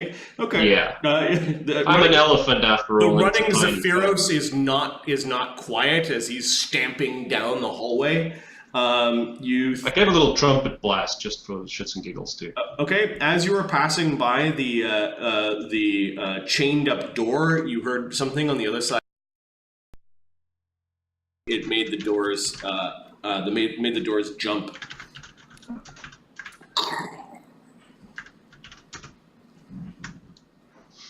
Okay. Yeah. I'm running, an elephant after the all. running Zephyros is not quiet as he's stamping down the hallway. I gave a little trumpet blast just for shits and giggles too. Okay, as you were passing by the chained up door, you heard something on the other side. It made the doors made the doors jump.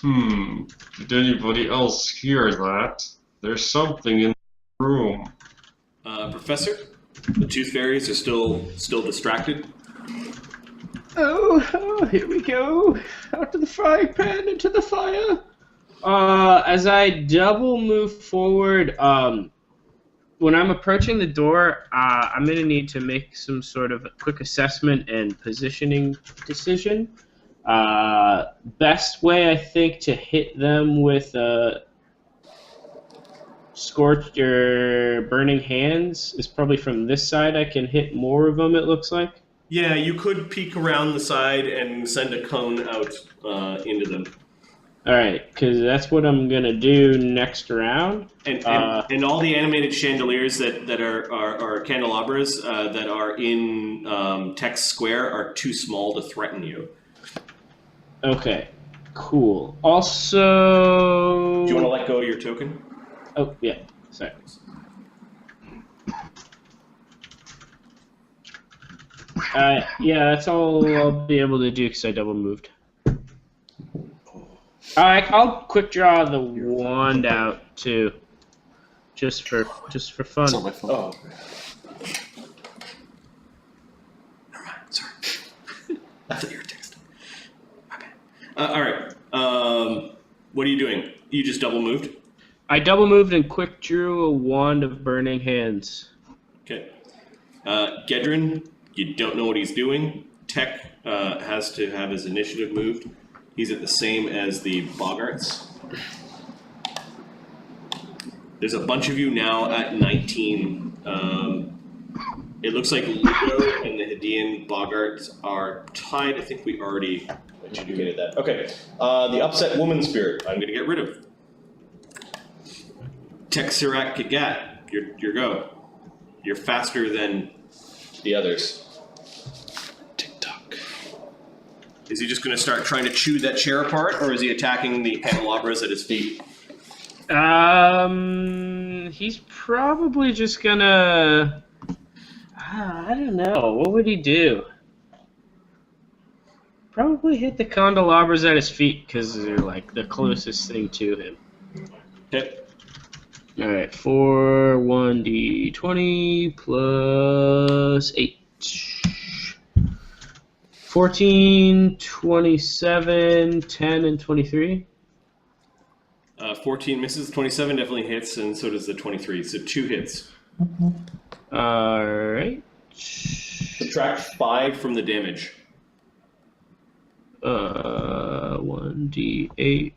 Did anybody else hear that? There's something in the room. Professor, the tooth fairies are still distracted. Oh, here we go. Out to the frying pan, into the fire. As I double move forward, when I'm approaching the door, I'm going to need to make some sort of a quick assessment and positioning decision. Best way, I think, to hit them with scorched or burning hands is probably from this side. I can hit more of them, it looks like. Yeah, you could peek around the side and send a cone out into them. Alright, because that's what I'm going to do next round. And all the animated chandeliers that are candelabras that are in Tex Square are too small to threaten you. Okay, cool. Also... Do you want to let go of your token? Oh, yeah, sorry. Yeah, that's all I'll be able to do because I double moved. Alright, I'll quick draw the wand out too, just for fun. It's not my fault. Oh. Never mind. Sorry. I thought you were texting. My bad. All right. What are you doing? You just double moved? I double moved and quick drew a wand of burning hands. Okay. Gaedran, you don't know what he's doing. Tech has to have his initiative moved. He's at the same as the boggarts. There's a bunch of you now at 19. It looks like Ludo and the Hadean boggarts are tied. I think we already adjudicated that. Okay. The upset woman spirit, I'm going to get rid of. Texirac Kagat, your go. You're faster than the others. TikTok. Is he just going to start trying to chew that chair apart, or is he attacking the candelabras at his feet? He's probably just gonna... I don't know. What would he do? Probably hit the candelabras at his feet, because they're like the closest thing to him. Okay. Alright, 1d20 plus 8. 14, 27, 10, and 23. 14 misses, 27 definitely hits, and so does the 23. So 2 hits. Alright. Subtract 5 from the damage. 1d8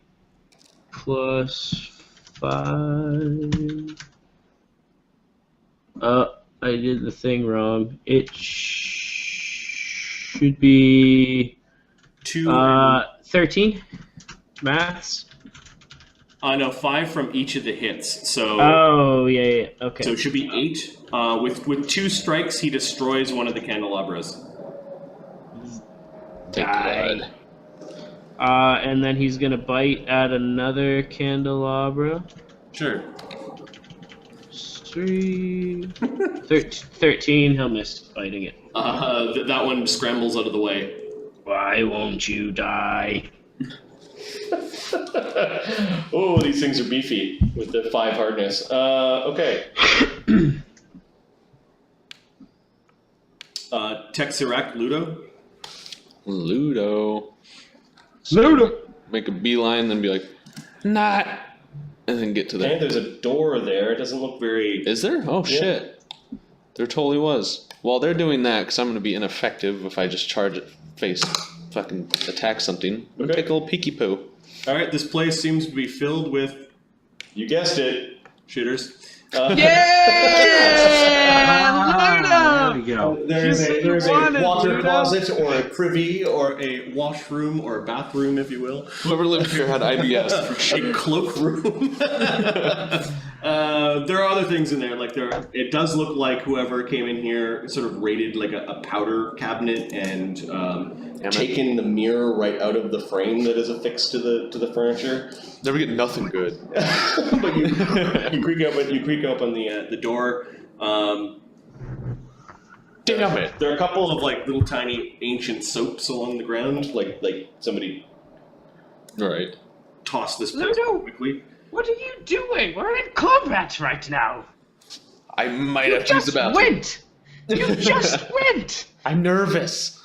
plus 5. I did the thing wrong. It should be 13 maths. No, 5 from each of the hits. So. Oh yeah, okay. So it should be 8. With 2 strikes, he destroys one of the candelabras. Die. And then he's gonna bite at another candelabra. Sure. 13. He'll miss biting it. That one scrambles out of the way. Why won't you die? Oh, these things are beefy with the 5 hardness. Okay. Texirac, Ludo. Ludo. Make a beeline, then be like, not, and then get to Okay, that. there's a door there. It doesn't look very... Is there? Oh, Yeah. shit. There totally was. Well, they're doing that because I'm going to be ineffective if I just charge it, fucking attack something. Okay. Take a little peeky poo. Alright, this place seems to be filled with, you guessed it, shooters. Yeah! There we go. There is a wanted, water Ludo. closet or a privy or a washroom or a bathroom, if you will. Whoever lived here had IBS for A sure. cloakroom. There are other things in there. It does look like whoever came in here sort of raided like a powder cabinet and taken the mirror right out of the frame that is affixed to the furniture. Never get nothing good. But you creak open the door. Damn it! There are a couple of like little tiny ancient soaps along the ground, like somebody Alright. tossed this place Ludo! quickly. What are you doing? We're in combat right now. I might You have to use the just bathroom. went. You just went. I'm nervous.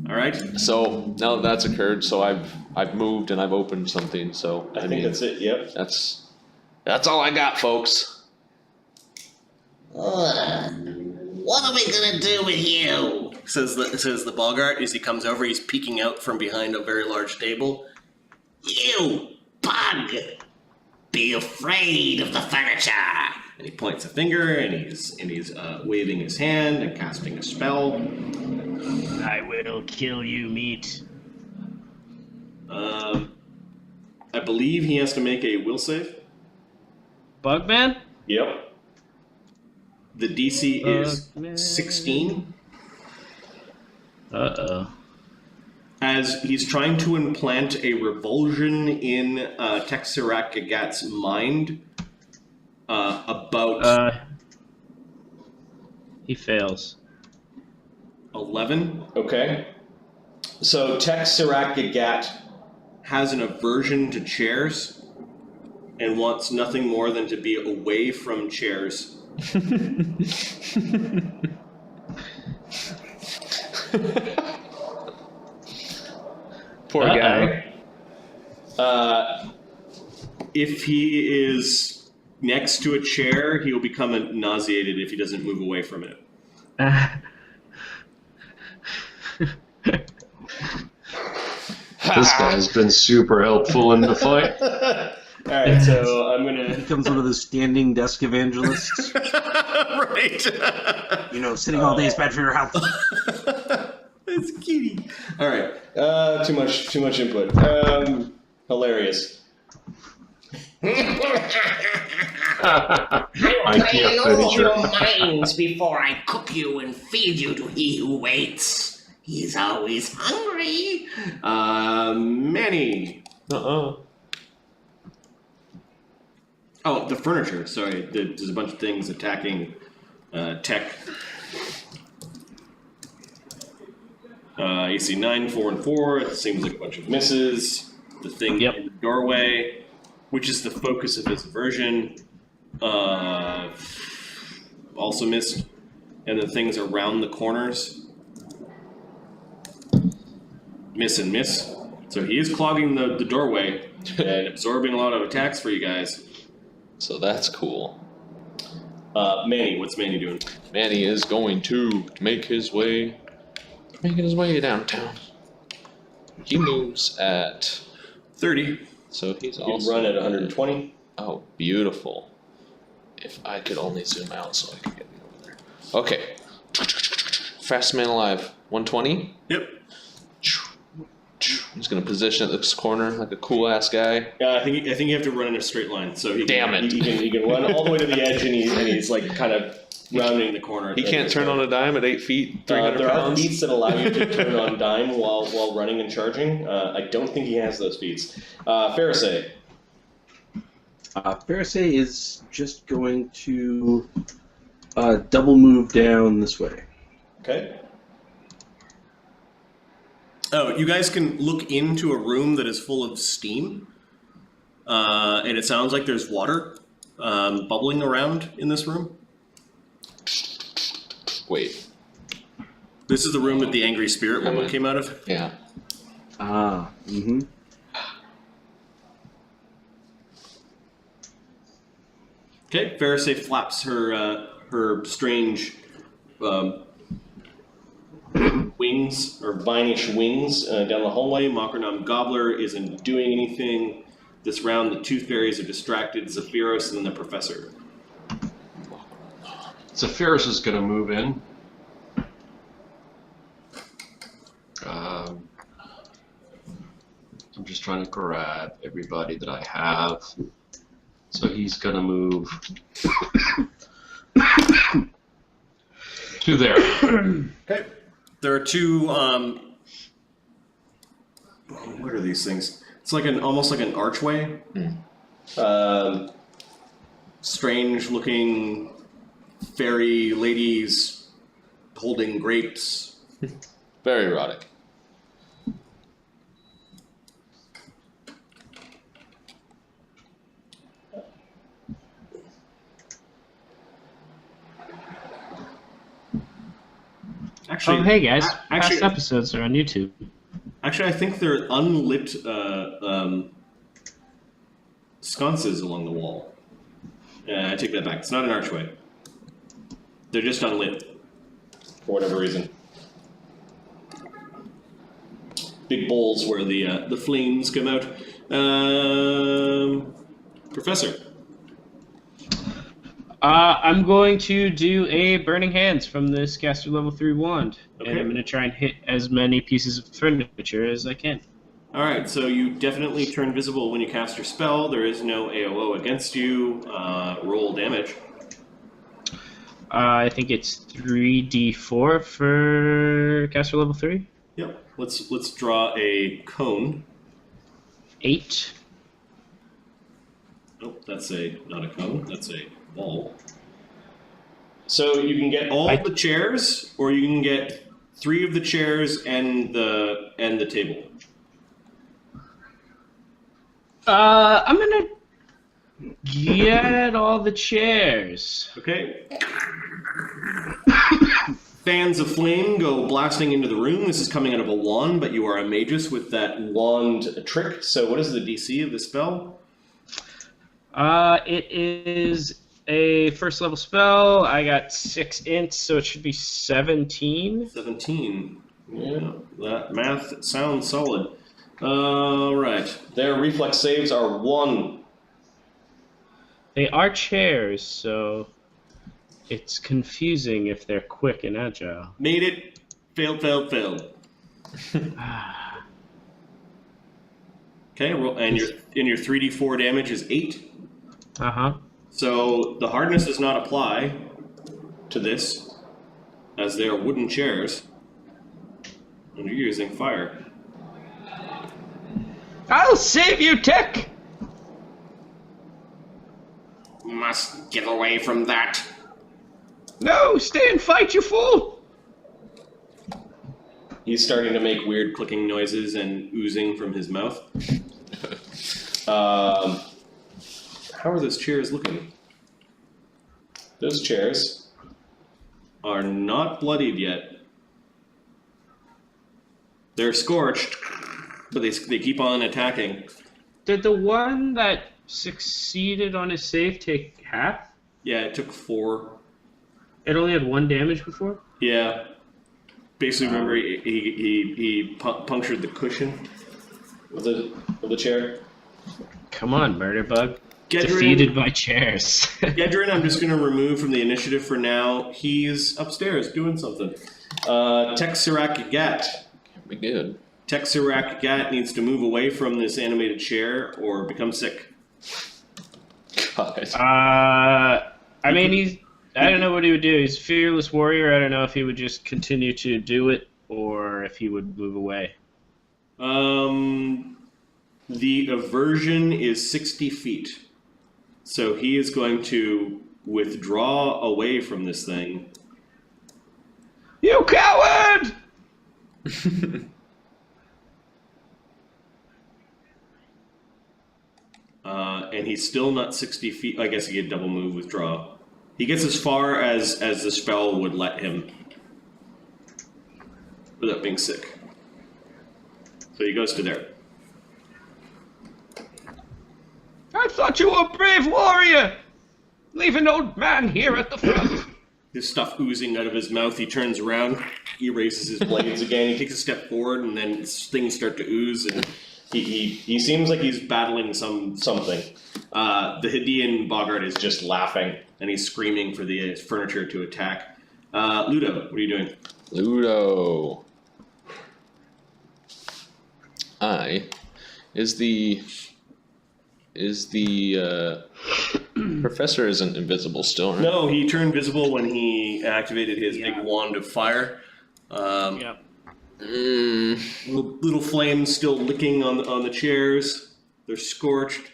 Alright. So now that that's occurred, so I've moved and I've opened something. So I think that's it, yep. That's all I got, folks. What are we gonna do with you? Says the boggart as he comes over. He's peeking out from behind a very large table. You bug! Be afraid of the furniture! And he points a finger and he's waving his hand and casting a spell. I will kill you, meat. I believe he has to make a will save. Bugman? Yep. The DC is Bugman. 16. Uh-oh. As he's trying to implant a revulsion in Texirac-Gagat's mind about He fails. 11. Okay. So Texirac-Gagat has an aversion to chairs and wants nothing more than to be away from chairs. Poor guy. If he is next to a chair, he'll become nauseated if he doesn't move away from it. This guy's been super helpful in the fight. Alright, so I'm gonna... Becomes one of those standing desk evangelists. Right. You know, sitting all day is bad for your health. It's kitty. Alright, too much input. Hilarious. I I'll can't all finish your it. minds before I cook you and feed you to he who waits. He's always hungry. Manny. Uh-uh. Oh, the furniture. Sorry, there's a bunch of things attacking tech. You see 9, 4, and 4. It seems like a bunch of misses. The thing in the doorway, which is the focus of his aversion, also missed. And the things around the corners, miss and miss. So he is clogging the doorway and absorbing a lot of attacks for you guys. So that's cool. Manny, what's Manny doing? Manny is going to making his way downtown. He moves at 30. so he's You also run at 120. Oh, beautiful. If I could only zoom out so I could get over there. Okay. Fastest man alive. 120. Yep. He's gonna position at this corner like a cool ass guy. I think you have to run in a straight line. So he Damn can, it. He can run all the way to the edge, and he's like kind of rounding the corner. He can't turn on a dime at 8 feet, 300 There are pounds. feats that allow you to turn on dime while running and charging. I don't think he has those feats. Pharisee. Pharisee is just going to double move down this way. Okay. Oh, you guys can look into a room that is full of steam, and it sounds like there's water bubbling around in this room. Wait. This is the room that the angry spirit woman came out of. Yeah. Mm-hmm. Okay, Pharisee flaps her strange wings, or vinish wings, down the hallway. Makernam Gobbler isn't doing anything. This round, the tooth fairies are distracted. Zephyros and then the professor. Zephyros is going to move in. I'm just trying to grab everybody that I have. So he's going to move to there. Okay. There are two. What are these things? It's like almost like an archway. Strange-looking fairy ladies holding grapes. Very erotic. Actually, Oh, hey guys. actually- Past episodes are on YouTube. Actually, I think they're unlit sconces along the wall. I take that back. It's not an archway. They're just unlit for whatever reason. Big bowls where the flames come out. Professor. I'm going to do a Burning Hands from this caster level 3 wand. Okay. And I'm going to try and hit as many pieces of furniture as I can. Alright, so you definitely turn visible when you cast your spell. There is no AOO against you. Roll damage. I think it's 3d4 for caster level 3. Yep. Let's draw a cone. 8. Nope, that's not a cone, that's a ball. So you can get all the chairs, or you can get 3 of the chairs and the table. I'm gonna get all the chairs. Okay. Fans of flame go blasting into the room. This is coming out of a wand, but you are a magus with that wand trick. So what is the DC of the spell? It is a first level spell. I got 6 ints, so it should be 17. 17. Yeah, that math sounds solid. Alright. Their reflex saves are 1. They are chairs, so it's confusing if they're quick and agile. Made it. Failed. Okay, roll, and your 3d4 damage is 8. Uh-huh. So the hardness does not apply to this, as they are wooden chairs. And you're using fire. I'll save you, Tech! Must get away from that. No, stay and fight, you fool! He's starting to make weird clicking noises and oozing from his mouth. How are those chairs looking? Those chairs are not bloodied yet. They're scorched, but they keep on attacking. Did the one that succeeded on his save take half? Yeah, it took 4. It only had 1 damage before? Yeah. Basically, remember he punctured the cushion of the chair. Come on, murder bug. Gaedran, Defeated by chairs. Gaedran, I'm just going to remove from the initiative for now. He's upstairs doing something. Texirac Gat. Be good. Texirac Gat needs to move away from this animated chair or become sick. God. I mean, I don't know what he would do. He's a fearless warrior. I don't know if he would just continue to do it or if he would move away. The aversion is 60 feet. So he is going to withdraw away from this thing. You coward! And he's still not 60 feet. I guess he could double move, withdraw. He gets as far as the spell would let him without being sick. So he goes to there. I thought you were a brave warrior! Leave an old man here at the front. There's stuff oozing out of his mouth. He turns around. He raises his blades again. He takes a step forward, and then things start to ooze. And He seems like he's battling something. The Hadean boggart is just laughing, and he's screaming for the furniture to attack. Ludo, what are you doing? Ludo. Is the professor isn't invisible still, right? No, he turned visible when he activated his big wand of fire. Yep. Little flames still licking on the chairs. They're scorched.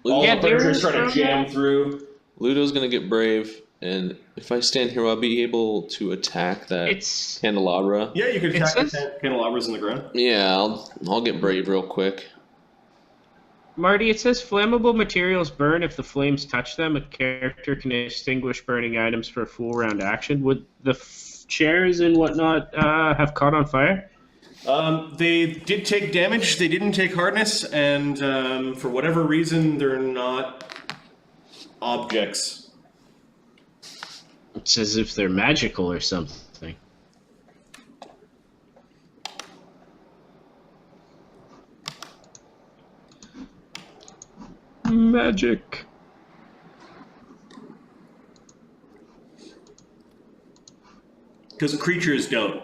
All Yeah, the furniture's they're- trying to jam through. Ludo's gonna get brave, and if I stand here, I'll be able to attack that It's candelabra. Yeah, you could It attack the says- candelabras in the ground. Yeah, I'll get brave real quick. Marty. It says flammable materials burn if the flames touch them. A character can extinguish burning items for a full round action. Would the chairs and whatnot have caught on fire? They did take damage. They didn't take hardness, and for whatever reason, they're not objects. It's as if they're magical or something. Magic. Because creatures don't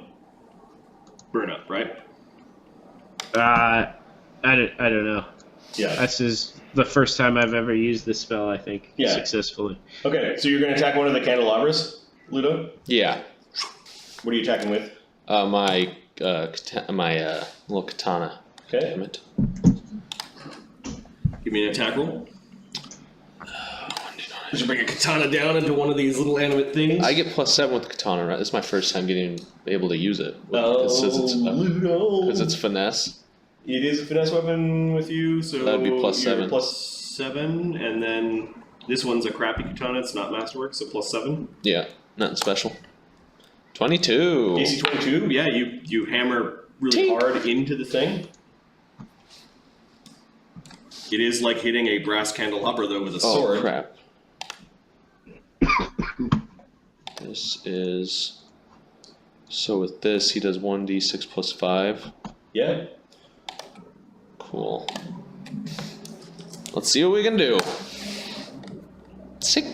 burn up, right? I don't know. Yeah. This is the first time I've ever used this spell, I think, Yeah. successfully. Okay, so you're going to attack one of the candelabras, Ludo? Yeah, What are you attacking with? my little katana. Okay. Damn it. Give me an attack roll. Did you bring a katana down into one of these little animate things? I get +7 with the katana, right? This is my first time getting able to use it. Oh, Because Ludo. it's finesse. It is a finesse weapon with you, so That'd be +7. you're +7, and then this one's a crappy katana. It's not masterwork, so +7. Yeah, nothing special. 22. AC 22. Yeah, you hammer really Tink. hard into the thing. It is like hitting a brass candelabra though with a Oh sword. crap. This is... So with this, he does 1d6 + 5. Yeah. Cool. Let's see what we can do.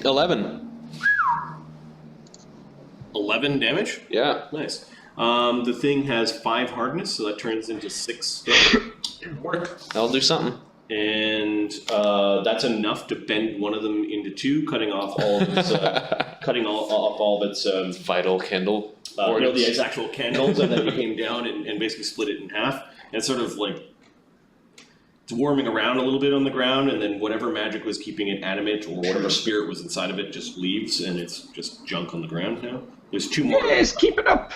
11. 11 damage. Yeah. Nice. The thing has 5 hardness, so that turns into 6 damage. Work. That'll do something. And that's enough to bend one of them into 2, cutting off all of its, off all of its Vital candle. organs. the actual candles, and then you came down and basically split it in half. And it's sort of like it's warming around a little bit on the ground, and then whatever magic was keeping it animate or whatever spirit was inside of it just leaves, and it's just junk on the ground now. There's 2 more. Yes, keep it up.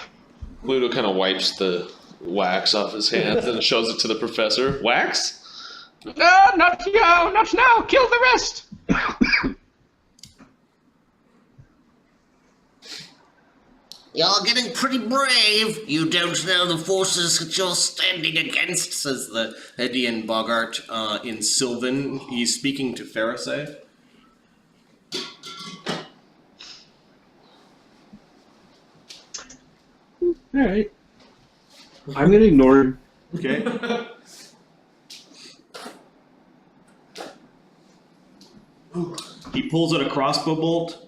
Ludo kind of wipes the wax off his hands and shows it to the professor. Wax? Not now, not now. Kill the rest. You're getting pretty brave. You don't know the forces that you're standing against, says the Hadean boggart in Sylvan. He's speaking to Pharisee. Alright. I'm gonna ignore him. Okay. He pulls out a crossbow bolt.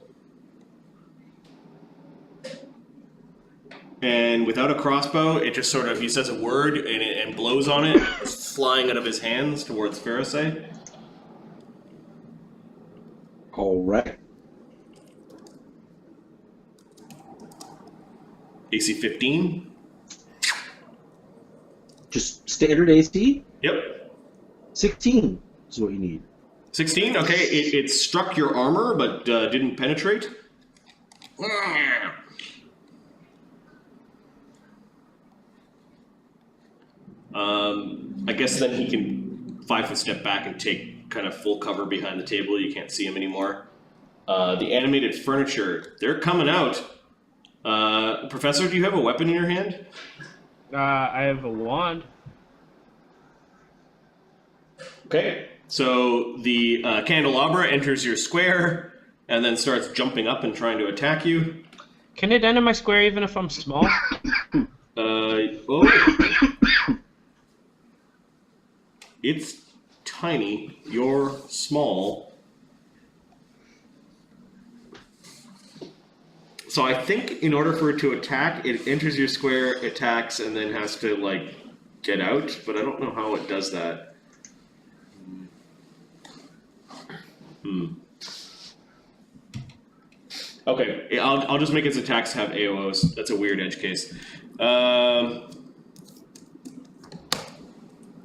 And without a crossbow, it just sort of, he says a word and blows on it, it's flying out of his hands towards Pharisee. Alright. AC 15. Just standard AC? Yep. 16 is what you need. 16? Okay, it struck your armor, but didn't penetrate. I guess then he can 5-foot step back and take kind of full cover behind the table. You can't see him anymore. The animated furniture, they're coming out. Professor, do you have a weapon in your hand? I have a wand. Okay. So the candelabra enters your square and then starts jumping up and trying to attack you. Can it enter my square even if I'm small? Oh. It's tiny. You're small. So I think in order for it to attack, it enters your square, attacks, and then has to, like, get out. But I don't know how it does that. Okay, I'll just make its attacks have AOs. That's a weird edge case.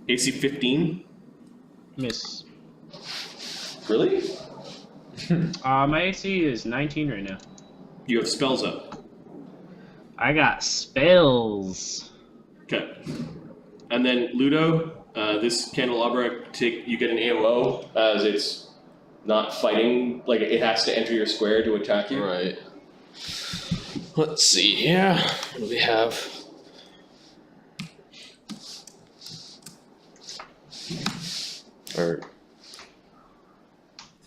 AC 15. Miss. Really? My AC is 19 right now. You have spells up. I got spells. Okay. And then Ludo, this candelabra, you get an AOO as it's not fighting. Like it has to enter your square to attack you. Right. Let's see here. What do we have? Or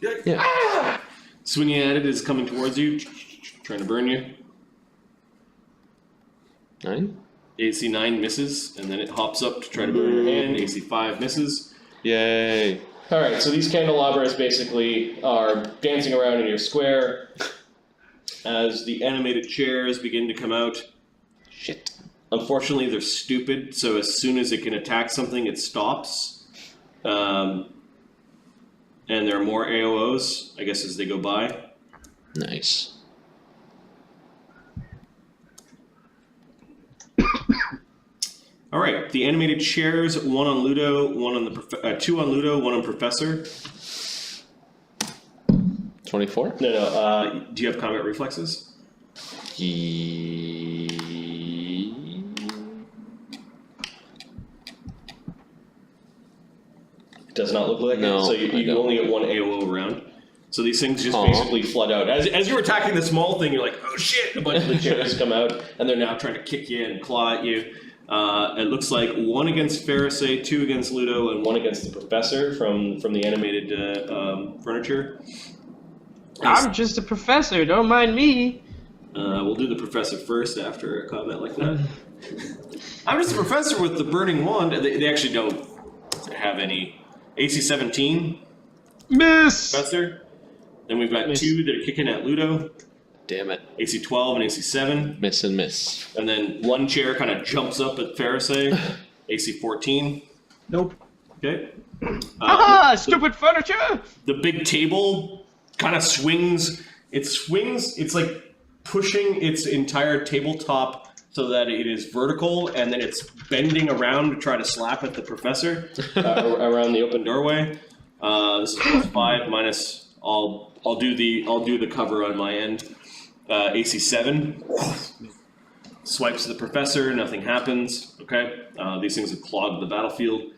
yeah. Ah! Swinging at it is coming towards you, trying to burn you. 9? AC 9 misses, and then it hops up to try to burn your hand. AC 5 misses. Yay. Alright, so these candelabras basically are dancing around in your square as the animated chairs begin to come out. Shit. Unfortunately, they're stupid, so as soon as it can attack something, it stops. And there are more AOOs, I guess, as they go by. Nice. All right, the animated chairs, one on Ludo, one on the two on Ludo, one on Professor. 24? No. Do you have combat reflexes? It does not look like No, it. So I you don't. only get one AOO round. So these things just basically flood out. As you're attacking the small thing, you're like, oh shit! A bunch of the chairs come out, and they're now trying to kick you and claw at you. It looks like one against Pharisee, two against Ludo, and one against the Professor from the animated furniture. I'm just a professor, don't mind me. We'll do the Professor first after a comment like that. I'm just a Professor with the burning wand. They actually don't have any. AC 17, Miss! Professor. Then we've got Miss. two that are kicking at Ludo. Damn it. AC 12 and AC 7. Miss and miss. And then one chair kind of jumps up at Pharisee. AC 14. Nope. Okay. Ah, stupid furniture! The big table kind of swings. It swings. It's like pushing its entire tabletop so that it is vertical, and then it's bending around to try to slap at the Professor around the open doorway. This is +5 minus. I'll do the cover on my end. AC 7 swipes the Professor. Nothing happens. Okay. These things have clogged the battlefield.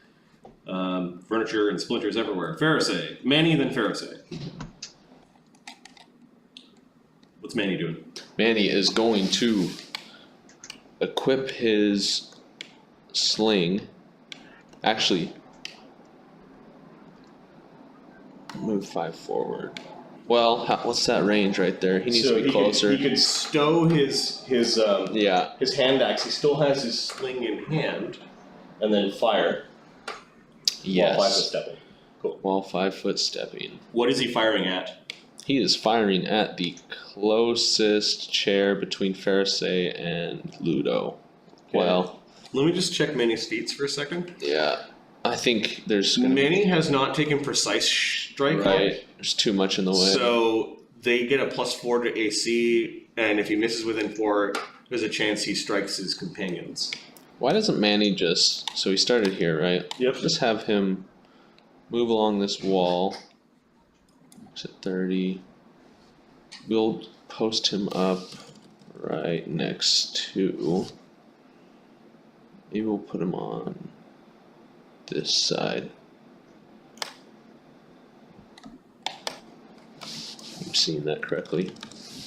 Furniture and splinters everywhere. Pharisee. Manny, then Pharisee. What's Manny doing? Manny is going to equip his sling. Actually, move 5 forward. Well, what's that range right there? He needs to be closer. He could stow his Yeah. his hand axe. He still has his sling in hand, and then fire. Yes. While 5 foot stepping. Cool. While 5 foot stepping. What is he firing at? He is firing at the closest chair between Pharisee and Ludo. Okay. Well, Let me just check Manny's feats for a second. yeah. I think there's gonna Manny has not taken precise strike. right. There's too much in the way. So they get a +4 to AC, and if he misses within 4, there's a chance he strikes his companions. Why doesn't Manny just... So he started here, right? Yep. Just have him move along this wall. It's at 30. We'll post him up right next to... Maybe we'll put him on this side. I'm seeing that correctly.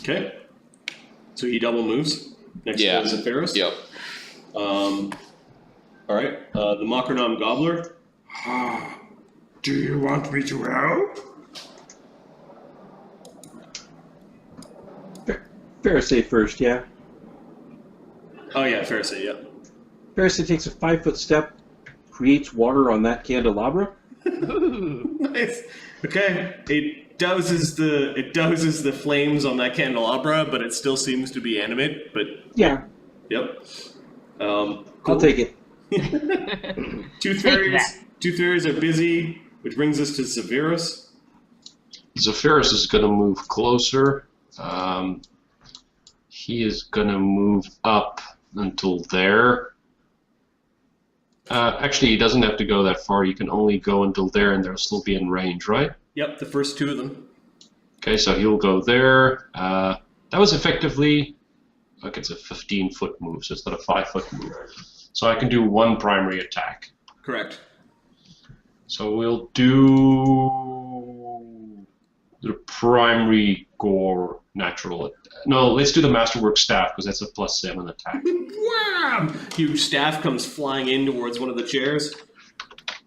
Okay. So he double moves next Yeah. to Zephyros. Yep. All right. The Makronam Gobbler. Do you want me to help? Pharisee first, yeah. Oh yeah, Pharisee. Yeah. Pharisee takes a 5 foot step creates water on that candelabra? Ooh. Nice. Okay. It douses the flames on that candelabra, but it still seems to be animate. But Yeah, yep. I'll Cool. take it. Two Take fairies. that. Two fairies are busy, which brings us to Severus. Zephyrus is going to move closer. He is going to move up until there. Actually, he doesn't have to go that far. You can only go until there, and they'll still be in range, right? Yep, the first two of them. Okay, so he'll go there. That was effectively, like it's a 15-foot move, so it's not a 5-foot move. So I can do one primary attack. Correct. So we'll do the primary gore natural. No, let's do the masterwork staff because that's a +7 attack. Wham! Huge staff comes flying in towards one of the chairs.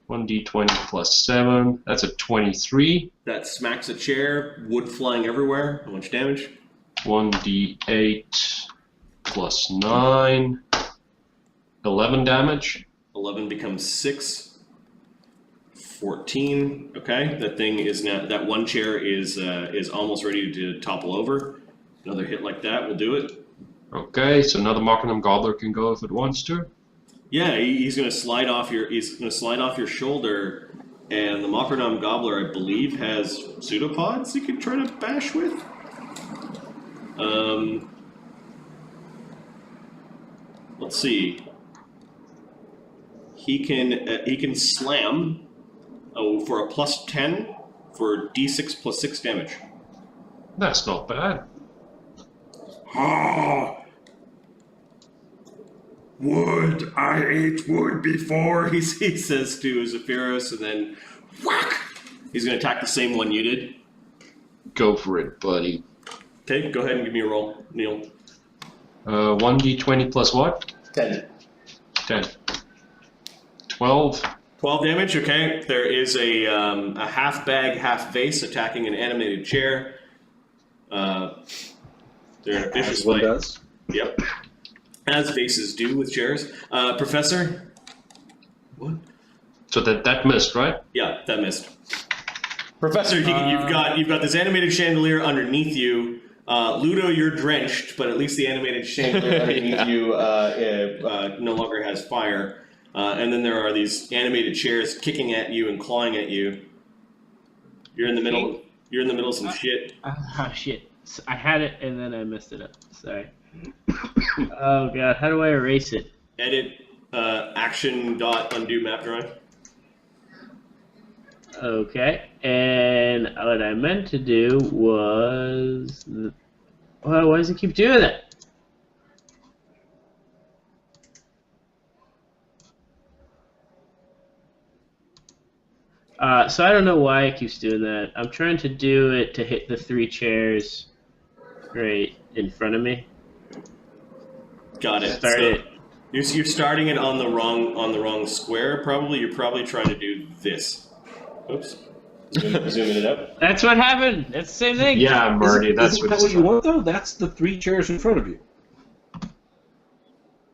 1d20 +7. That's a 23. That smacks a chair, wood flying everywhere. How much damage? 1d8 +9. 11 damage. 11 becomes 6. 14. Okay, that thing is now. That one chair is almost ready to topple over. Another hit like that will do it. Okay, so now the Markenham Gobbler can go if it wants to. Yeah, he's gonna slide off your. He's gonna slide off your shoulder, and the Mockernam Gobbler, I believe, has pseudopods he could try to bash with. Let's see. He can slam. Oh, for a +10 for d6 +6 damage. That's not bad. Ah, wood. I ate wood before. He says to Zephyrus, and then whack. He's going to attack the same one you did. Go for it, buddy. Okay, go ahead and give me a roll, Neil. 1d20 plus what? 10. 10. 12. 12 damage. Okay, there is a half bag, half vase attacking an animated chair. They're in a vicious As one fight. does. Yep. As vases do with chairs. Professor? What? So that missed, right? Yeah, that missed. Professor, you've got this animated chandelier underneath you. Ludo, you're drenched, but at least the animated chandelier underneath you no longer has fire. And then there are these animated chairs kicking at you and clawing at you. You're in the middle. You're in the middle of some shit. Oh shit! So I had it and then I messed it up. Sorry. Oh god, how do I erase it? Edit action.undo map drawing. Okay, and what I meant to do was, well, why does it keep doing that? So I don't know why it keeps doing that. I'm trying to do it to hit the 3 chairs right in front of me. Got it. Start So it. you're starting it on the wrong square. Probably you're probably trying to do this. Oops. Zooming it up. That's what happened. That's the same thing. Yeah, Marty, that's Isn't what that it's what you want, though? That's the 3 chairs in front of you.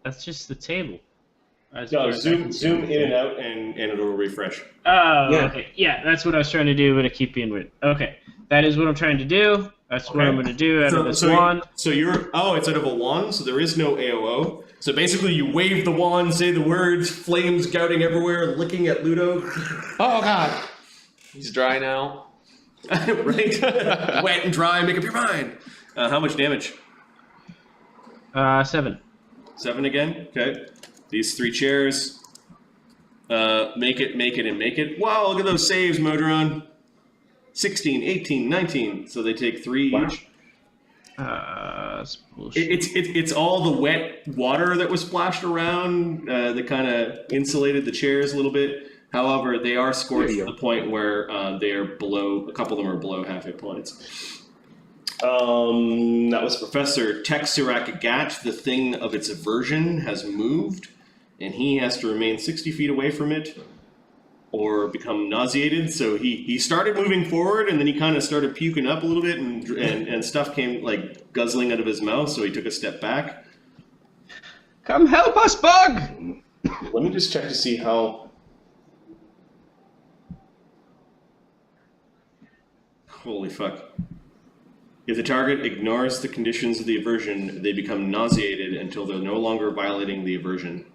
That's just the table. As No, far as I can zoom see. in and out, and it'll refresh. Oh, Yeah. okay. Yeah, that's what I was trying to do, but it keep being weird. Okay, that is what I'm trying to do. That's what I'm going to do out of this wand. So it's out of a wand, so there is no AOO. So basically, you wave the wand, say the words, flames gouting everywhere, licking at Ludo. Oh god. He's dry now. Right? Wet and dry, make up your mind. How much damage? 7. 7 again? Okay. These 3 chairs. Make it, and make it. Wow, look at those saves, Modron. 16, 18, 19. So they take 3 Wow. each. That's bullshit. It's all the wet water that was splashed around that kind of insulated the chairs a little bit. However, they are scorched to the point where they are below. A couple of them are below half hit points. That was Professor Texirac Gat. The thing of its aversion has moved, and he has to remain 60 feet away from it, or become nauseated. So he started moving forward, and then he kind of started puking up a little bit, and stuff came like guzzling out of his mouth. So he took a step back. Come help us, Bug! Let me just check to see how Holy fuck. If the target ignores the conditions of the aversion, they become nauseated until they're no longer violating the aversion.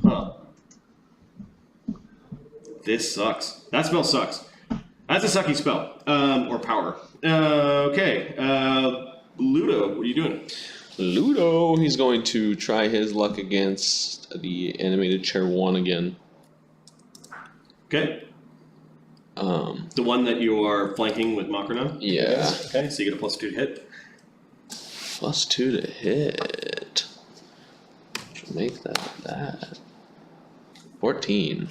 Huh. This sucks. That spell sucks. That's a sucky spell. Or power. Okay. Ludo, what are you doing? Ludo, he's going to try his luck against the animated chair 1 again. Okay. The one that you are flanking with Makrona? Yeah. Okay, so you get a +2 to hit. +2 to hit. Should make that. 14.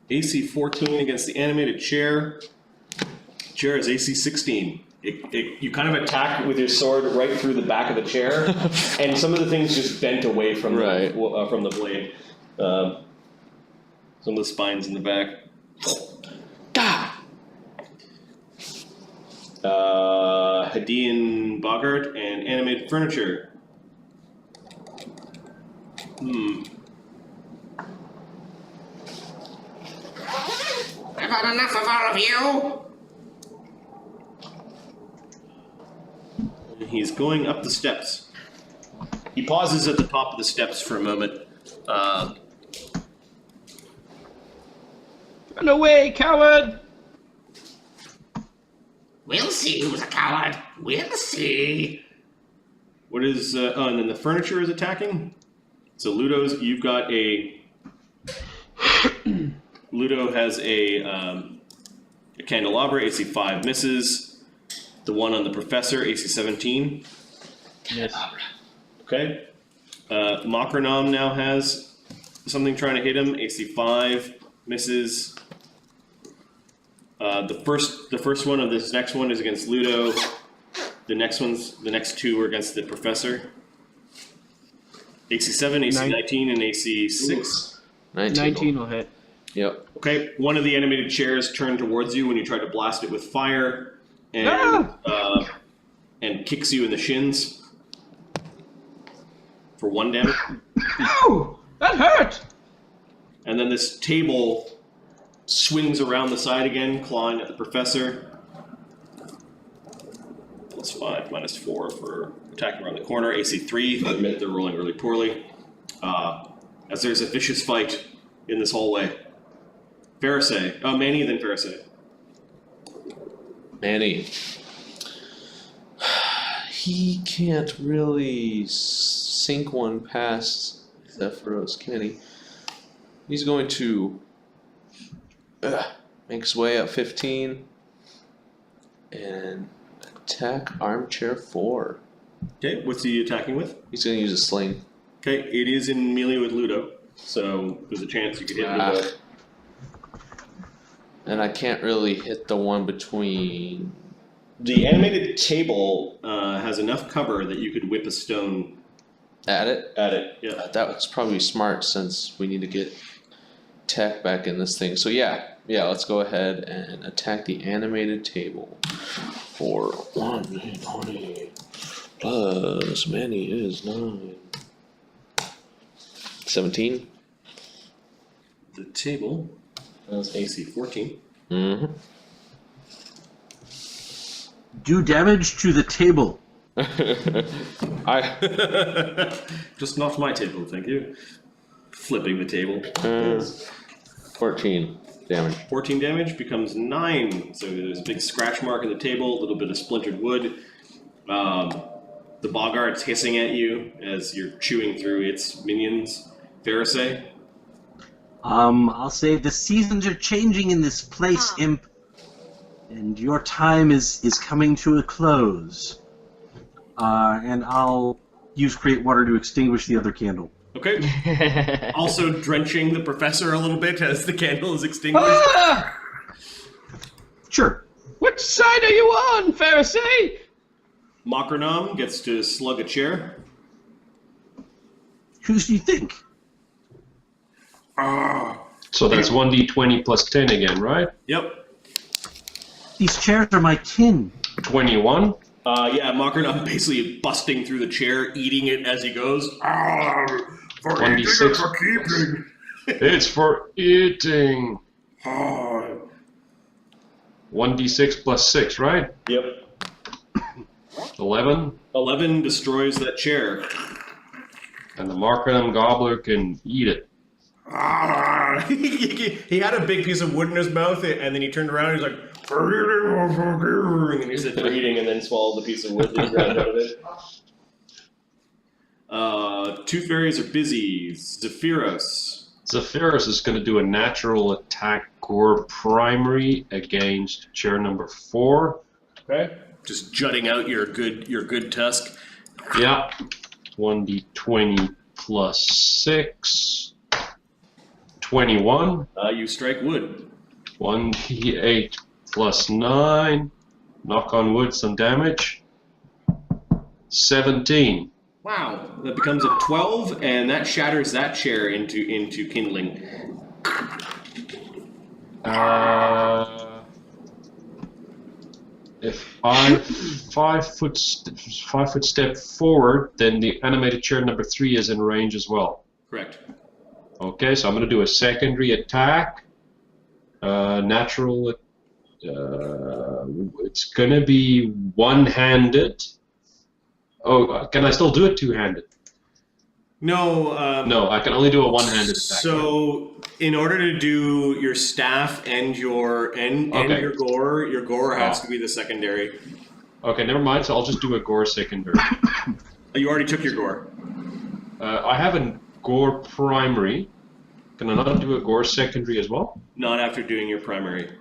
AC 14 against the animated chair. Chair is AC 16. You kind of attack with your sword right through the back of the chair, and some of the things just bent away from the blade. Some of the spines in the back. Hadean boggart and animated furniture. I've had enough of all of you. He's going up the steps. He pauses at the top of the steps for a moment. Run away, coward! We'll see who's a coward. We'll see. What is... and then the furniture is attacking. So Ludo's... You've got a... Ludo has a candelabra, AC 5 misses. The one on the professor, AC 17. Yes. Okay. Makronom now has something trying to hit him. AC 5 misses. The first one of this next one is against Ludo. The next two are against the professor. AC 7, AC 19, and AC 6. 19 will hit. Yep. Okay, one of the animated chairs turned towards you when you tried to blast it with fire, and kicks you in the shins for 1 damage. Ow! That hurt! And then this table swings around the side again, clawing at the professor. +5, -4 for attacking around the corner. AC 3, I admit they're rolling really poorly. As there's a vicious fight in this hallway. Pharisee. Manny, then Pharisee. Manny. He can't really sink one past Zephyros, can he? He's going to make his way up 15 and attack armchair 4. Okay, what's he attacking with? He's going to use a sling. Okay, it is in melee with Ludo, so there's a chance you could hit Ludo. And I can't really hit the one between... The animated table has enough cover that you could whip a stone At it? at it. Yeah. That was probably smart since we need to get tech back in this thing. So yeah, let's go ahead and attack the animated table for 120 plus Manny is 9. 17. The table has AC 14. Mm-hmm. Do damage to the table. Just not my table, thank you. Flipping the table. 14 damage. 14 damage becomes 9. So there's a big scratch mark in the table, a little bit of splintered wood. The boggart's hissing at you as you're chewing through its minions. Pharisee? I'll say the seasons are changing in this place, Imp. And your time is coming to a close. And I'll use Create Water to extinguish the other candle. Okay. Also drenching the professor a little bit as the candle is extinguished. Ah! Sure. Which side are you on, Pharisee? Makronom gets to slug a chair. Whose do you think? So that's 1d20 plus 10 again, right? Yep. These chairs are my kin. 21. Yeah, Makronom basically busting through the chair, eating it as he goes. For 26. keeping. It's for eating. 1d6 plus 6, right? Yep. 11. 11 destroys that chair. And the Markham Gobbler can eat it. He had a big piece of wood in his mouth, and then he turned around and he's like, and he said eating, and then swallowed the piece of wood that he grabbed out of it. Two fairies are busy. Zephyros. Zephyros is going to do a natural attack gore primary against chair number 4. Okay. Just jutting out your good tusk. Yeah. 1d20 plus 6. 21. You strike wood. 1d8 plus 9. Knock on wood, some damage. 17. Wow, that becomes a 12, and that shatters that chair into kindling. If I 5 foot step forward, then the animated chair number 3 is in range as well. Correct. Okay, so I'm going to do a secondary attack. Natural. It's going to be one-handed. Oh, can I still do it two-handed? No. No, I can only do a one-handed attack. So, in order to do your staff and your your gore has to be the secondary. Okay, never mind. So I'll just do a gore secondary. You already took your gore. I have a gore primary. Can I not do a gore secondary as well? Not after doing your primary.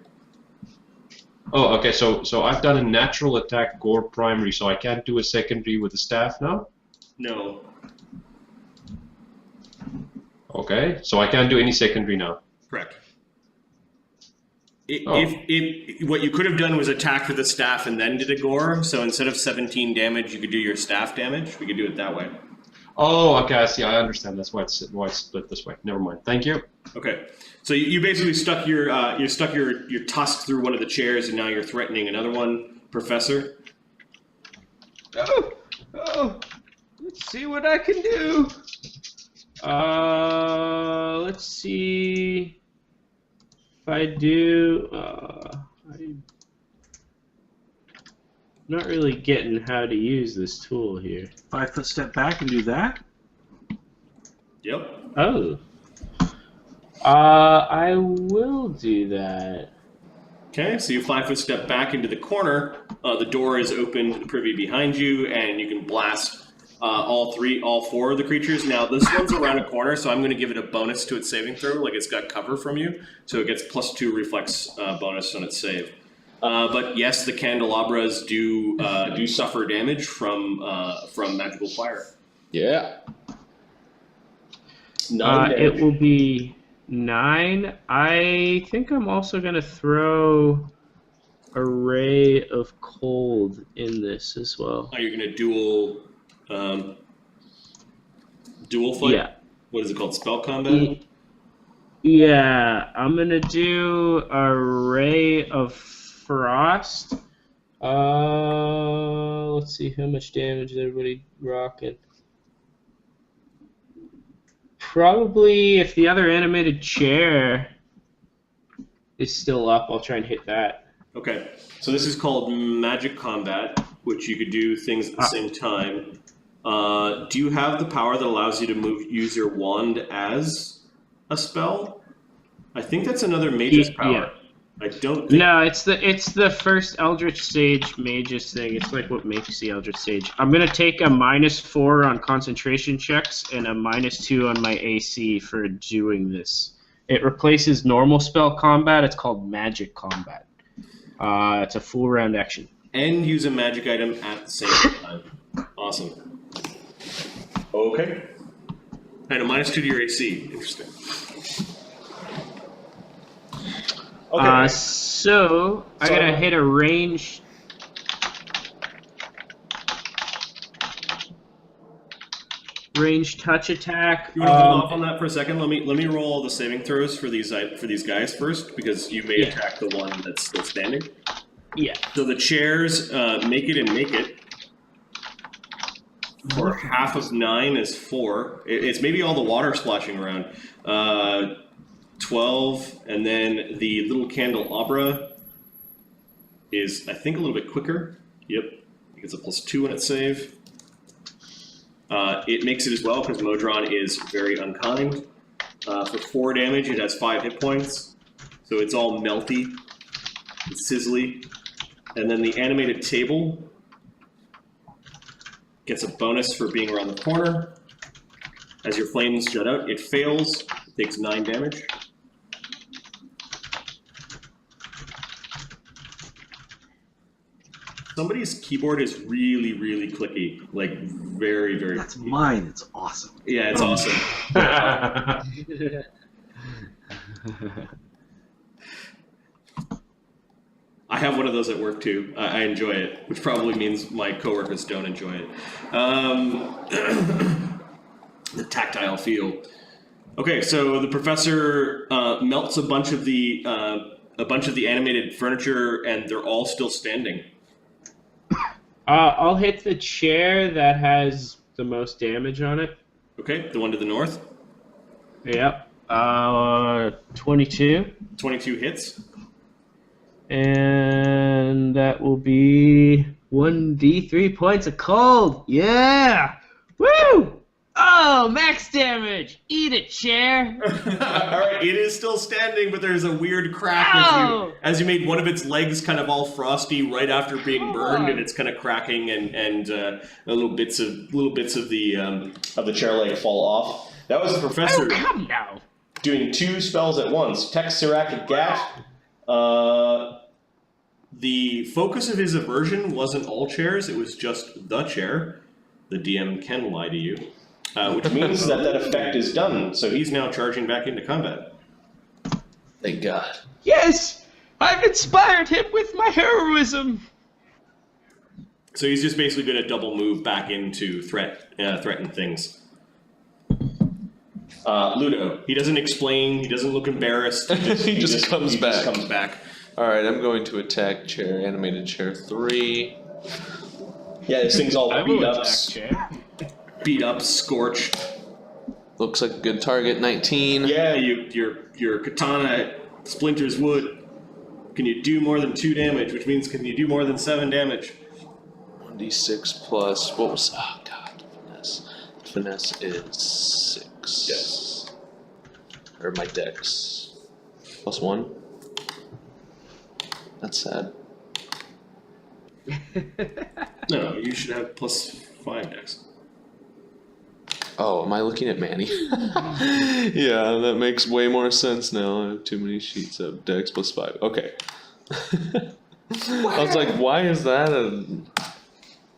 Oh, okay. So I've done a natural attack gore primary, so I can't do a secondary with the staff now? No. Okay, so I can't do any secondary now. Correct. If what you could have done was attack with the staff and then did a gore, so instead of 17 damage, you could do your staff damage. We could do it that way. Oh, okay, I see. I understand. That's why it's split this way. Never mind. Thank you. Okay, so you basically stuck your tusk through one of the chairs, and now you're threatening another one, Professor. Oh, let's see what I can do. Let's see if I do. I'm not really getting how to use this tool here. 5 foot step back and do that. Yep. Oh. I will do that. Okay, so you 5 foot step back into the corner. The door is open to the privy behind you, and you can blast all 4 of the creatures. Now, this one's around a corner, so I'm going to give it a bonus to its saving throw, like it's got cover from you, so it gets +2 reflex bonus on its save. But yes, the candelabras do suffer damage from magical fire. Yeah. 9 damage. It will be 9. I think I'm also going to throw a ray of cold in this as well. Are you going to dual fight? Yeah. What is it called? Spell combat? Yeah, I'm going to do a ray of frost. Let's see how much damage is everybody rocking. Probably if the other animated chair is still up, I'll try and hit that. Okay, so this is called magic combat, which you could do things at the same time. Do you have the power that allows you to use your wand as a spell? I think that's another mage's power. Yeah. I don't think... No, it's the first Eldritch Sage mage's thing. It's like what makes the Eldritch Sage. I'm gonna take a -4 on concentration checks and a -2 on my AC for doing this. It replaces normal spell combat. It's called magic combat. It's a full round action. And use a magic item at the same time. Awesome. Okay. And a -2 to your AC. Interesting. Okay. So I gotta hit a range touch attack. You want to hold off on that for a second? Let me roll all the saving throws for these guys first, because you may attack the one that's still standing. Yeah. So the chairs make it. For half of 9 is 4. It's maybe all the water splashing around. 12, and then the little candelabra is, I think, a little bit quicker. Yep, it gets a +2 on its save. It makes it as well because Modron is very unkind. For 4 damage, it has 5 hit points, so it's all melty and sizzly. And then the animated table gets a bonus for being around the corner. As your flames jut out, it fails. It takes 9 damage. Somebody's keyboard is really, really clicky. Like, very, very That's clicky. mine. It's awesome. Yeah, it's awesome. I have one of those at work too. I enjoy it, which probably means my coworkers don't enjoy it. The tactile feel. Okay, so the professor melts a bunch of the animated furniture, and they're all still standing. I'll hit the chair that has the most damage on it. Okay, the one to the north. Yep. 22. 22 hits. And that will be 1d3 points of cold. Yeah! Woo! Oh, max damage! Eat it, chair! Alright, it is still standing, but there's a weird crack Ow! as you made one of its legs kind of all frosty right after being burned, and it's kind of cracking, and little bits of the chair leg fall off. That was the professor Oh, come now! doing 2 spells at once. Tex, Sirac, and Gat. The focus of his aversion wasn't all chairs, it was just the chair. The DM can lie to you. Which means that effect is done, so he's now charging back into combat. Thank God. Yes! I've inspired him with my heroism! So he's just basically going to double move back into threaten things. Ludo, he doesn't explain, he doesn't look embarrassed. He just comes back. Just comes back. Alright, I'm going to attack chair, animated chair 3. Yeah, this thing's all I beat will up, attack chair. scorched. Looks like a good target, 19. Yeah, your katana splinters wood. Can you do more than 2 damage? Which means can you do more than 7 damage? 1d6 plus, what was, oh god, finesse. Finesse is 6. Yes. Or my dex. Plus 1. That's sad. No, you should have +5 dex. Oh, am I looking at Manny? Yeah, that makes way more sense now. I have too many sheets of dex plus 5. Okay. I was like, why is that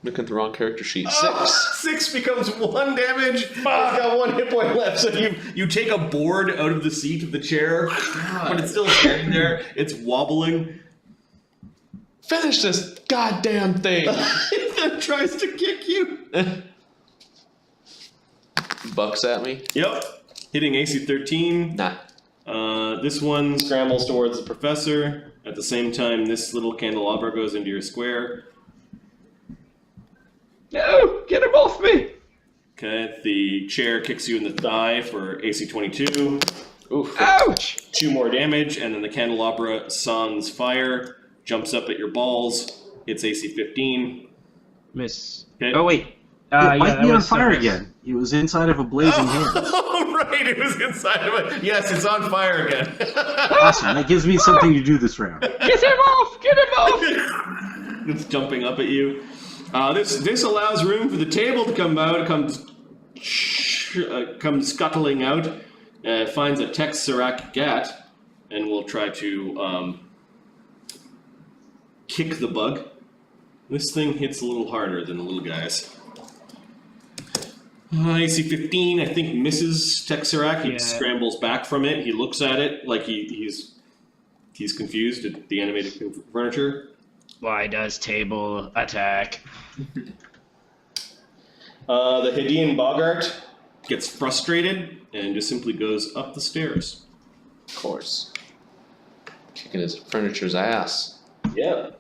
looking at the wrong character sheet? 6. 6 becomes 1 damage. It's got 1 hit point left. So you take a board out of the seat of the chair, but it's still standing there. It's wobbling. Finish this goddamn thing! It tries to kick you. Bucks at me? Yep. Hitting AC 13. Nah. This one scrambles towards the professor. At the same time, this little candelabra goes into your square. No! Get him off me! Okay, the chair kicks you in the thigh for AC 22. Oof. Ouch! 2 more damage, and then the candelabra sans fire, jumps up at your balls. It's AC 15. Miss. Okay. Oh, wait. It might that be on was fire nice. again. It was inside of a blazing hand. Oh, right, it was inside of it. Yes, it's on fire again. Awesome. That gives me something to do this round. Get him off! Get him off! It's jumping up at you. This allows room for the table to come out. Comes scuttling out. Finds a Tex, Sirac, Gat, and will try to kick the bug. This thing hits a little harder than the little guys. AC 15, I think, misses Tex, Sirac. He scrambles back from it. He looks at it like he's confused at the animated furniture. Why does table attack? The Hadean boggart gets frustrated and just simply goes up the stairs. Of course. Kicking his furniture's ass. Yeah.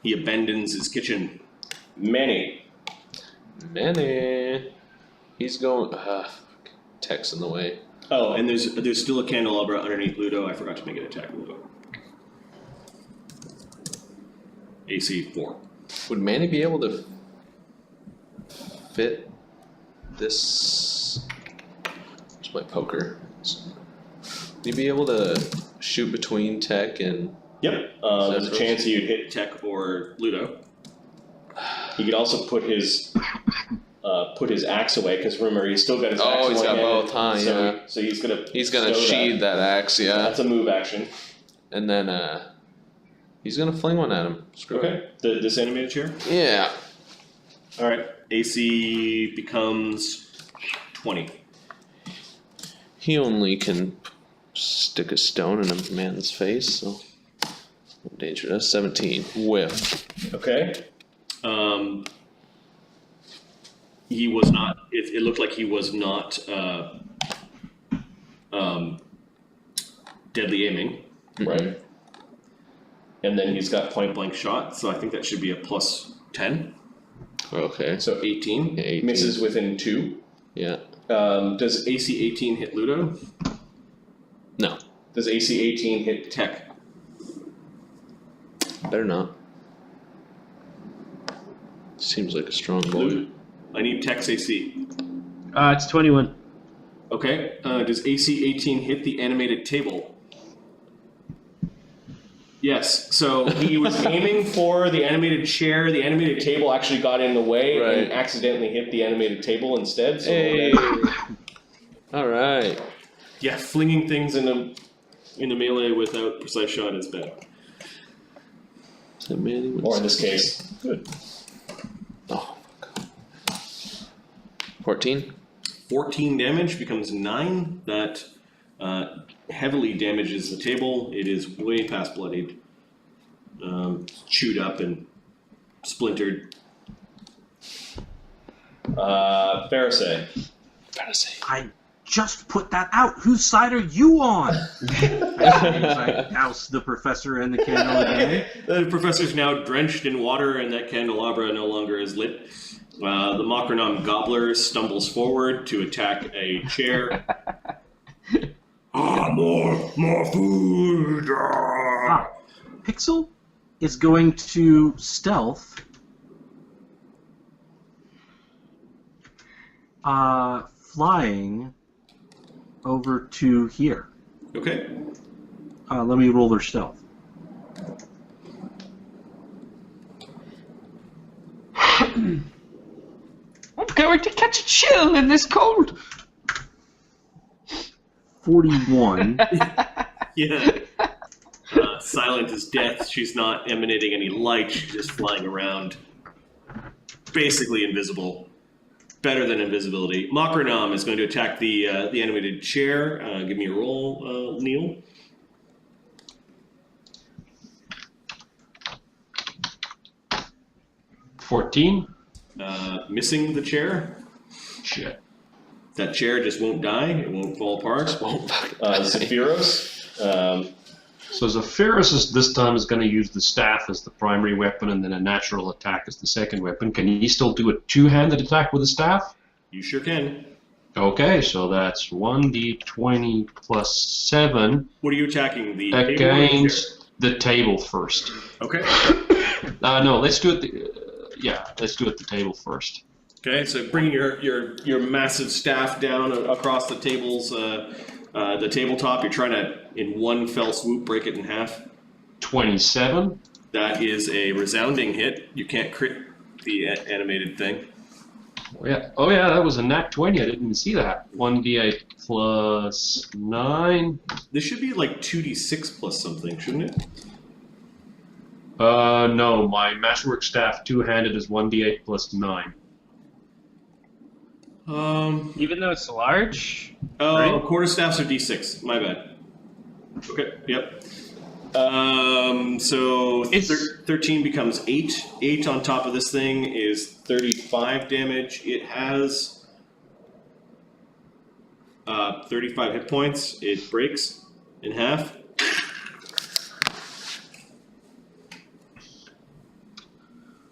He abandons his kitchen. Manny. He's going. Tex in the way. Oh, and there's still a candelabra underneath Ludo. I forgot to make it attack Ludo. AC 4. Would Manny be able to fit this? Where's my poker? Would you be able to shoot between Tech and? Yep. There's a chance you'd hit Tech or Ludo. He could also put his axe away, because remember, he's still got his axe. Oh, he's got both, huh? So, Yeah. So he's gonna sheathe that axe, yeah. That's a move action. And then he's gonna fling one at him. Screw it. Okay. This animated chair. Yeah. All right. AC becomes 20. He only can stick a stone in a man's face, so no danger. That's 17. Whiff. Okay. He was not. It looked like he was not deadly aiming, right? And then he's got point blank shot, so I think that should be a plus 10. Okay. So 18. Yeah, 18. Misses within 2. Yeah. Does AC 18 hit Ludo? No. Does AC 18 hit Tech? Better not. Seems like a strong boy. Ludo? I need Tech's AC. It's 21. Okay. Does AC 18 hit the animated table? Yes. So he was aiming for the animated chair. The animated table actually got in the way and accidentally hit the animated table instead. So Hey. All right. yeah, flinging things in a melee without precise shot is bad. So Manny would Or in this case, good. Oh, fuck. 14? 14 damage becomes 9. That heavily damages the table. It is way past bloodied. Chewed up and splintered. Pharisee. I just put that out. Whose side are you on? I douse the professor and the candle again. The professor's now drenched in water, and that candelabra no longer is lit. The Mocronom Gobbler stumbles forward to attack a chair. More food! Pixel is going to stealth. Flying over to here. Okay. Let me roll their stealth. I'm going to catch a chill in this cold. 41. Yeah. Silent as death. She's not emanating any light. She's just flying around. Basically invisible. Better than invisibility. Mocronom is going to attack the animated chair. Give me a roll, Neil. $14. Missing the chair. Shit. That chair just won't die. It won't fall apart. Won't fucking Zephyros. So Zephyros this time is going to use the staff as the primary weapon and then a natural attack as the second weapon. Can he still do a two-handed attack with the staff? You sure can. Okay, so that's 1d20 plus 7 What are you attacking? The table or the against the table first. chair? Okay. No, let's do it. Let's do it the table first. Okay, so bring your massive staff down across the tables, the tabletop. You're trying to, in one fell swoop, break it in half. 27. That is a resounding hit. You can't crit the animated thing. Oh yeah, that was a nat 20. I didn't even see that. 1d8 plus 9. This should be like 2d6 plus something, shouldn't it? No, my masterwork staff two-handed is 1d8 plus 9. Even though it's large? Oh, Right. quarterstaffs are d6. My bad. Okay, yep. So It's- 13 becomes 8. 8 on top of this thing is 35 damage. It has 35 hit points. It breaks in half.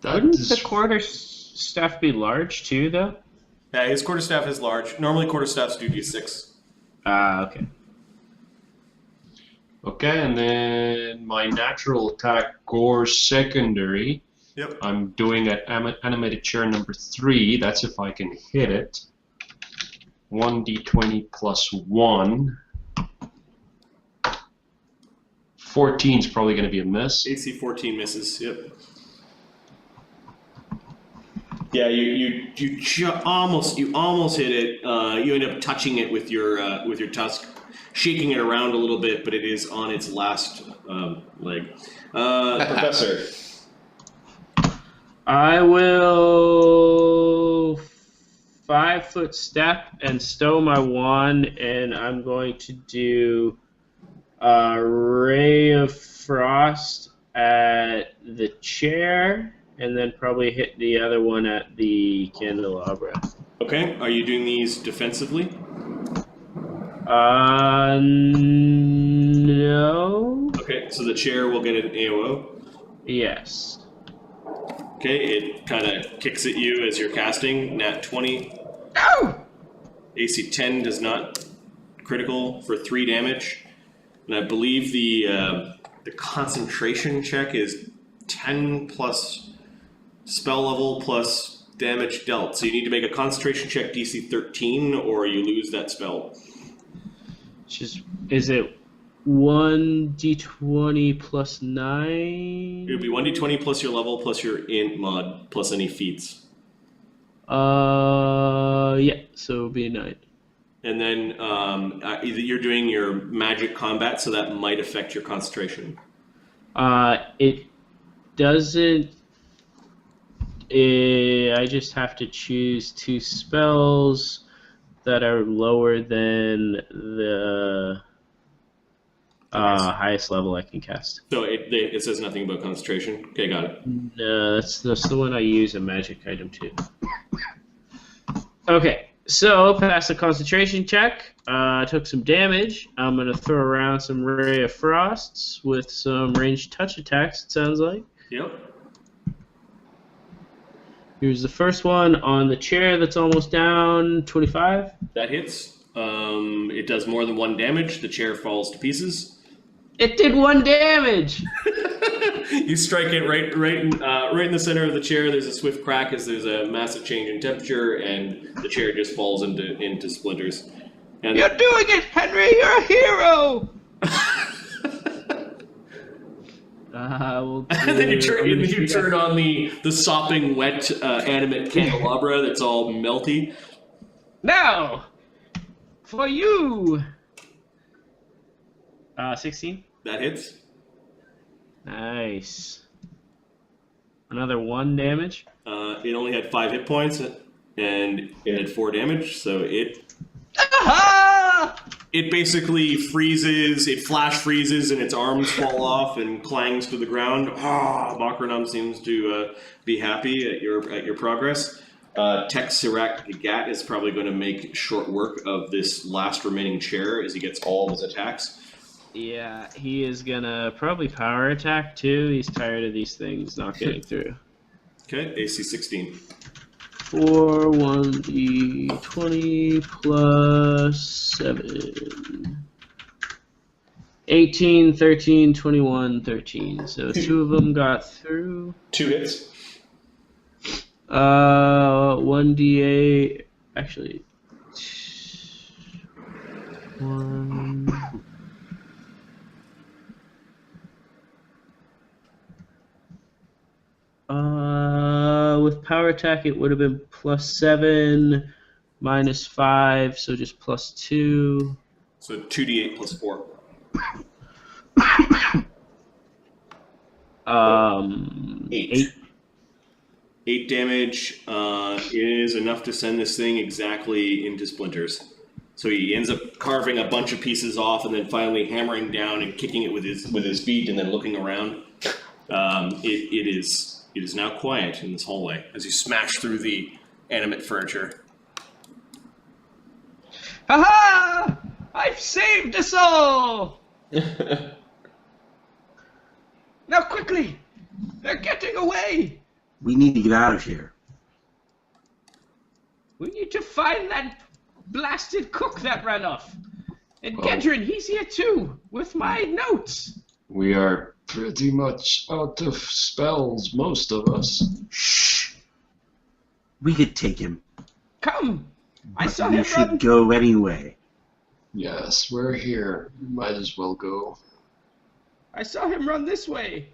Wouldn't the quarter staff be large too, though? Yeah, his quarterstaff is large. Normally quarterstaffs do d6. Okay. Okay, and then my natural attack, Gore secondary. Yep. I'm doing at animated chair number 3. That's if I can hit it. 1d20 plus 1. 14 is probably going to be a miss. AC 14 misses. Yep. Yeah, you almost hit it. You end up touching it with your tusk, shaking it around a little bit, but it is on its last leg. Professor. I will 5-foot step and stow my wand, and I'm going to do a ray of frost at the chair, and then probably hit the other one at the candelabra. Okay, are you doing these defensively? No. Okay, so the chair will get an AOO. Yes. Okay, it kind of kicks at you as you're casting. Nat 20. No! AC 10 does not critical for 3 damage. And I believe the concentration check is 10 plus spell level plus damage dealt. So you need to make a concentration check DC 13 or you lose that spell. Is it 1d20 plus 9? It would be 1d20 plus your level plus your int mod plus any feats. Yeah, so it would be a 9. And then you're doing your magic combat, so that might affect your concentration. It doesn't. I just have to choose 2 spells that are lower than the highest level I can cast. So it says nothing about concentration. Okay, got it. No, that's the one I use a magic item to. Okay, so pass the concentration check. Took some damage. I'm gonna throw around some ray of frosts with some ranged touch attacks. It sounds like. Yep. Here's the first one on the chair that's almost down. 25. That hits. It does more than 1 damage. The chair falls to pieces. It did 1 damage. You strike it right in the center of the chair. There's a swift crack as there's a massive change in temperature, and the chair just falls into splinters. And You're doing it, Henry! You're a hero! and then you turn on the sopping wet animate candelabra that's all melty. Now, for you. 16. That hits. Nice. Another 1 damage. It only had 5 hit points, and it had 4 damage, so it basically freezes, it flash freezes, and its arms fall off and clangs to the ground. Bakranam seems to be happy at your progress. Tex Sirac Gat is probably going to make short work of this last remaining chair as he gets all of his attacks. Yeah, he is gonna probably power attack too. He's tired of these things not getting through. Okay, AC 16. 4, 1d20 plus 7. 18, 13, 21, 13. So 2 of them got through. 2 hits. 1d8. Actually, 1. With power attack, it would have been plus 7, minus 5, so just plus 2. So 2d8 plus 4. 8. 8 damage is enough to send this thing exactly into splinters. So he ends up carving a bunch of pieces off and then finally hammering down and kicking it with his feet and then looking around. It is now quiet in this hallway as you smash through the animate furniture. Ha-ha! I've saved us all! Now quickly! They're getting away! We need to get out of here. We need to find that blasted cook that ran off. And Well- Gaedran, he's here too, with my notes. We are pretty much out of spells, most of us. Shh. We could take him. Come. I But saw we him should run. go anyway. Yes, we're here. Might as well go. I saw him run this way.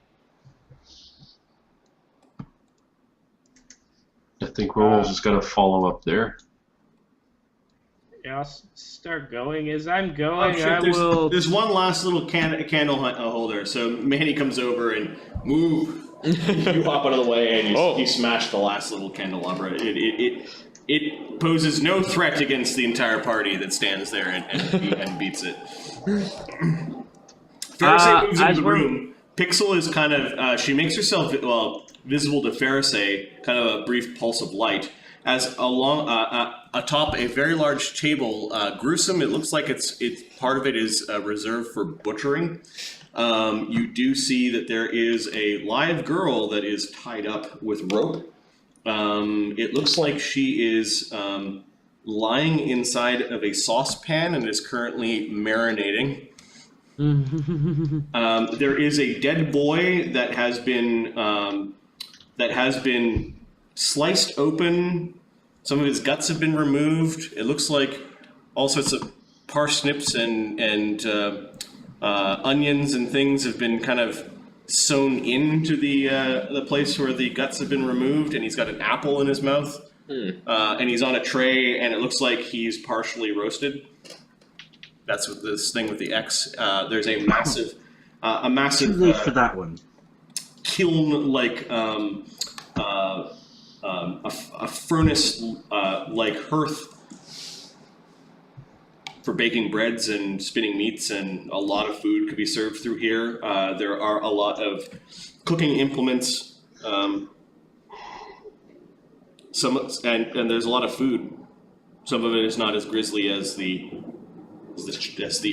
I think we're all just gonna follow up there. Yeah, I'll start going. As I'm going, I there's, will. there's one last little candle holder. So Manny comes over and move. You hop out of the way and you smash the last little candelabra. It poses no threat against the entire party that stands there and beats it. Pharisee moves into the room. Pixel is kind of she makes herself visible to Pharisee, kind of a brief pulse of light. As atop a very large table, gruesome. It looks like it's part of it is reserved for butchering. You do see that there is a live girl that is tied up with rope. It looks like she is lying inside of a saucepan and is currently marinating. There is a dead boy that has been sliced open. Some of his guts have been removed. It looks like all sorts of parsnips and onions and things have been kind of sewn into the place where the guts have been removed. And he's got an apple in his mouth. And he's on a tray, and it looks like he's partially roasted. That's what this thing with the X. There's a massive, Too late for that one. kiln-like a furnace like hearth for baking breads and spinning meats, and a lot of food could be served through here. There are a lot of cooking implements. And there's a lot of food. Some of it is not as grisly as the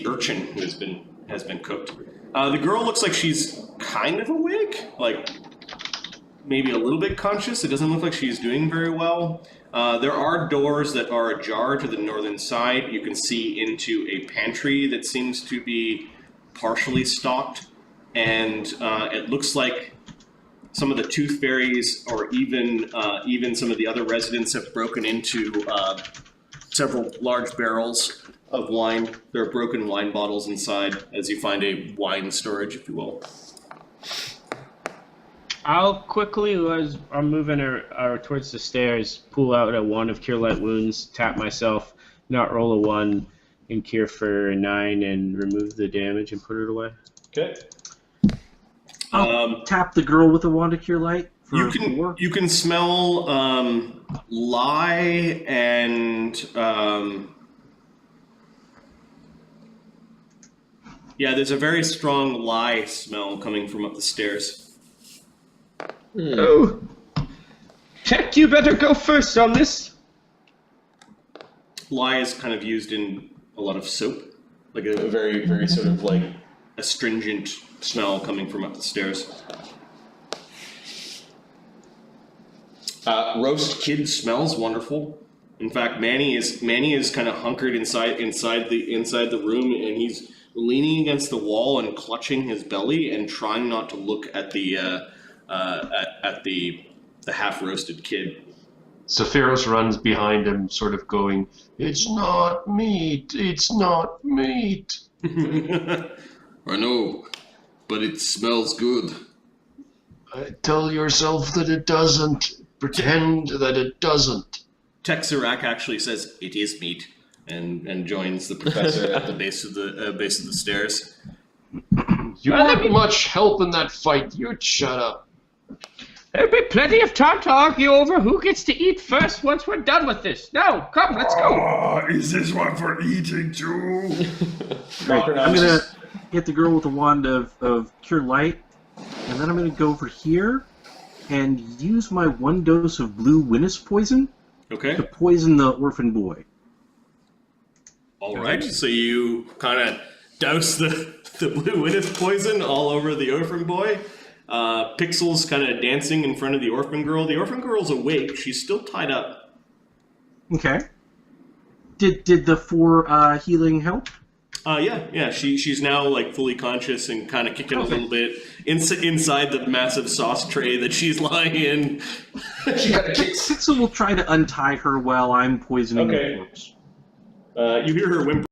urchin who has been cooked. The girl looks like she's kind of awake, like maybe a little bit conscious. It doesn't look like she's doing very well. There are doors that are ajar to the northern side. You can see into a pantry that seems to be partially stocked, and it looks like some of the tooth fairies, or even some of the other residents, have broken into several large barrels of wine. There are broken wine bottles inside, as you find a wine storage, if you will. I'll quickly, as I'm moving towards the stairs, pull out a 1 of Cure Light Wounds, tap myself, not roll a 1, and cure for a 9, and remove the damage and put it away. Okay. I'll tap the girl with a wand of cure light. For You can 4. you can smell lye and yeah, there's a very strong lye smell coming from up the stairs. Oh, Tech, you better go first on this. Lye is kind of used in a lot of soap, like a very, very sort of like astringent smell coming from up the stairs. Roast kid smells wonderful. In fact, Manny is kind of hunkered inside the room, and he's leaning against the wall and clutching his belly and trying not to look at the half roasted kid. Sephiros runs behind him, sort of going, "It's not meat, it's not meat." I know, but it smells good. Tell yourself that it doesn't. Pretend that it doesn't. Texarak actually says it is meat, and joins the professor at the base of the stairs. You weren't much help in that fight. You'd shut up. There'll be plenty of time to argue over who gets to eat first once we're done with this. Now, come, let's go. Is this one for eating too? Right, I'm gonna get the girl with the wand of cure light, and then I'm gonna go over here and use my 1 dose of blue Winnis poison Okay. to poison the orphan boy. All right. So you kind of douse the blue witness poison all over the orphan boy. Pixel's kind of dancing in front of the orphan girl. The orphan girl's awake. She's still tied up. Okay. Did the 4 healing help? Yeah. She's now like fully conscious and kind of kicking a little bit inside the massive sauce tray that she's lying in. She kind of kicks. Pixel will try to untie her while I'm poisoning Okay. the corpse. You hear her whimper.